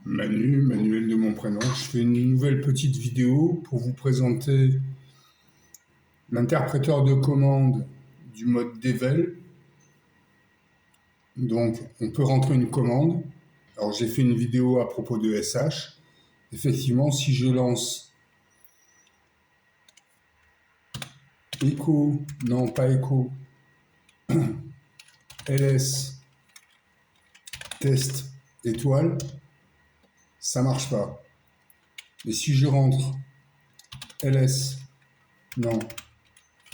Manu, Manuel de mon prénom. Je fais une nouvelle petite vidéo pour vous présenter l'interpréteur de commande du mode Devel. Donc, on peut rentrer une commande. Alors, j'ai fait une vidéo à propos de SH. Effectivement, si je lance echo, non pas echo, ls test étoile, ça marche pas. Et si je rentre ls, non,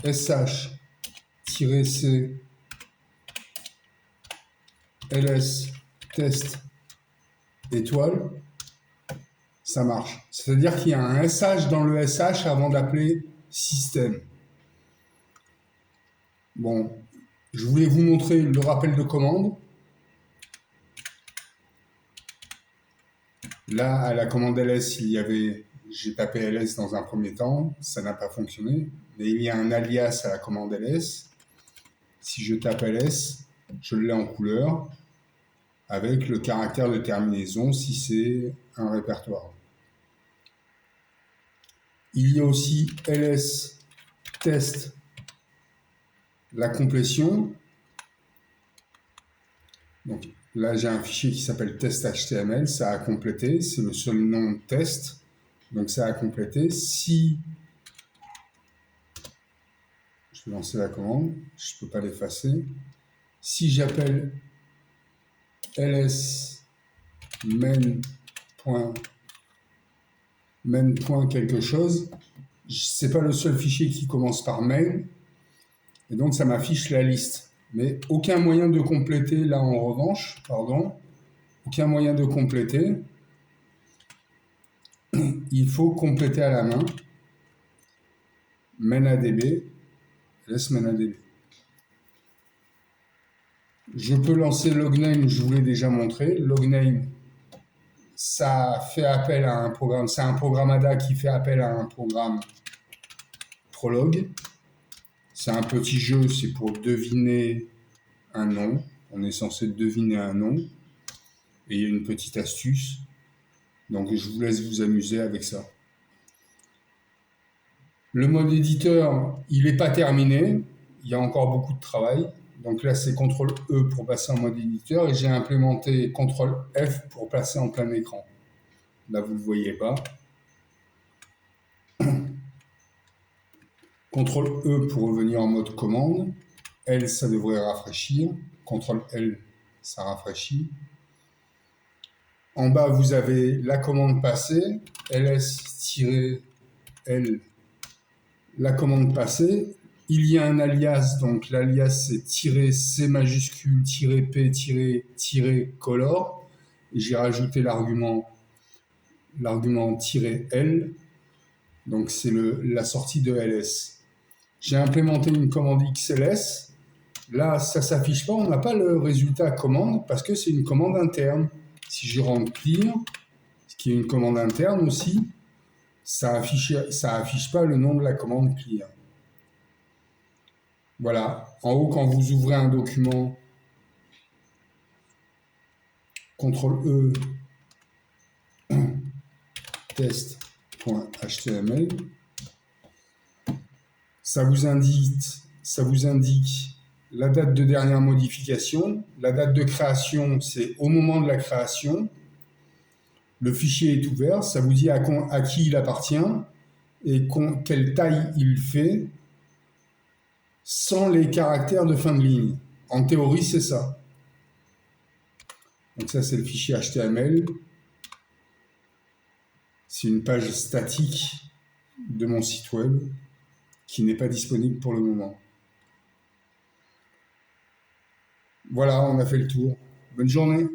sh-c ls test étoile, ça marche. C'est-à-dire qu'il y a un sh dans le sh avant d'appeler système. Bon, je voulais vous montrer le rappel de commande. Là, à la commande ls, j'ai tapé ls dans un premier temps, ça n'a pas fonctionné. Mais il y a un alias à la commande ls. Si je tape ls, je l'ai en couleur avec le caractère de terminaison si c'est un répertoire. Il y a aussi ls test la complétion. Donc là, j'ai un fichier qui s'appelle test.html, ça a complété, c'est le seul nom de test, donc ça a complété. Si je vais lancer la commande, je ne peux pas l'effacer. Si j'appelle ls main quelque chose, c'est pas le seul fichier qui commence par main, et donc ça m'affiche la liste. Mais aucun moyen de compléter, là en revanche, aucun moyen de compléter. Il faut compléter à la main. main.adb, ls main.adb. Je peux lancer logname, je vous l'ai déjà montré. Logname, ça fait appel à un programme, c'est un programme ADA qui fait appel à un programme Prolog. C'est un petit jeu, c'est pour deviner un nom. On est censé deviner un nom. Et il y a une petite astuce. Donc je vous laisse vous amuser avec ça. Le mode éditeur, il n'est pas terminé. Il y a encore beaucoup de travail. Donc là, c'est CTRL-E pour passer en mode éditeur. Et j'ai implémenté CTRL-F pour passer en plein écran. Là, vous ne le voyez pas. CTRL-E pour revenir en mode commande. L, ça devrait rafraîchir. CTRL-L, ça rafraîchit. En bas, vous avez la commande passée. ls-l, la commande passée. Il y a un alias, donc l'alias c'est -c majuscule, -p, -color. J'ai rajouté l'argument -l, donc c'est la sortie de ls. J'ai implémenté une commande xls. Là, ça ne s'affiche pas, on n'a pas le résultat commande parce que c'est une commande interne. Si je rentre clear, ce qui est une commande interne aussi, ça affiche pas le nom de la commande clear. Voilà, en haut, quand vous ouvrez un document, CTRL-E, test.html, ça vous indique la date de dernière modification. La date de création, c'est au moment de la création. Le fichier est ouvert, ça vous dit à qui il appartient et quelle taille il fait, sans les caractères de fin de ligne. En théorie, c'est ça. Donc ça, c'est le fichier HTML. C'est une page statique de mon site web qui n'est pas disponible pour le moment. Voilà, on a fait le tour. Bonne journée.